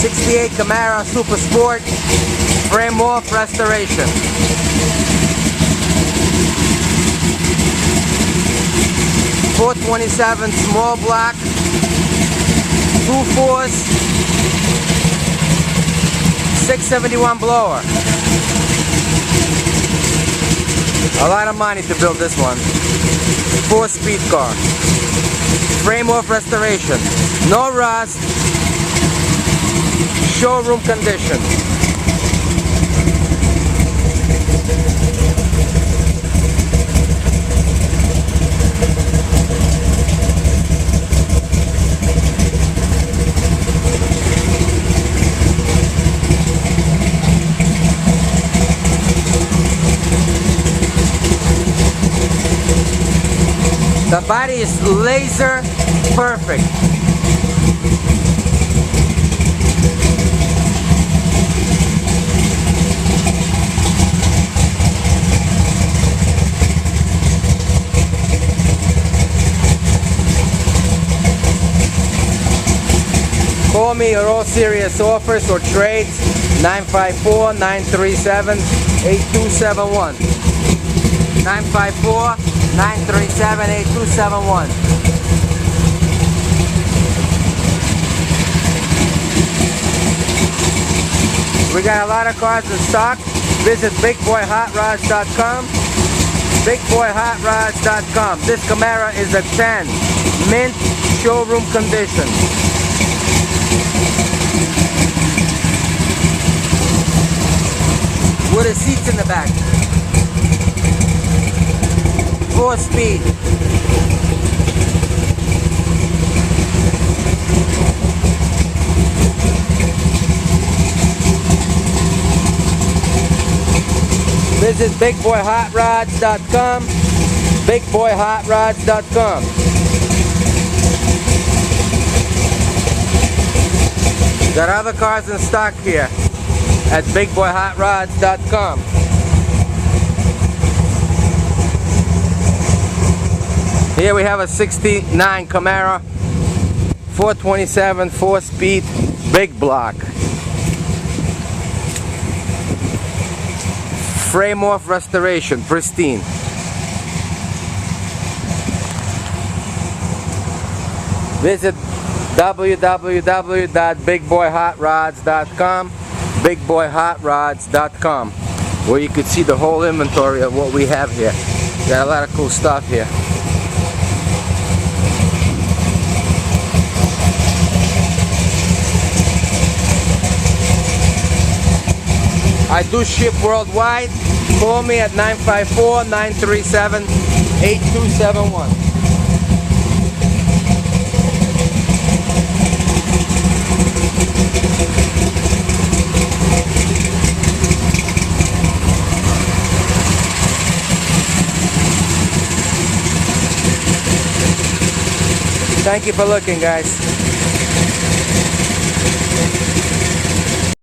'68 Camaro Super Sport, frame off restoration. .427 small block, 2.4s, 671 blower. A lot of money to build this one. 4-speed car. Frame off restoration. No rust. Showroom condition. The body is laser perfect. Call me your all serious offers or trades, 954-937-8271. 954-937-8271. We got a lot of cars in stock. Visit bigboyhotrods.com. bigboyhotrods.com. This Camaro is a 10, mint, showroom condition. With the seats in the back. 4-speed. Visit bigboyhotrods.com. bigboyhotrods.com. Got other cars in stock here at bigboyhotrods.com. Here we have a '69 Camaro 427 4-speed big block. Frame off restoration, pristine. Visit www.bigboyhotrods.com, bigboyhotrods.com, where you could see the whole inventory of what we have here. Got a lot of cool stuff here. I do ship worldwide. Call me at 954-937-8271. Thank you for looking, guys.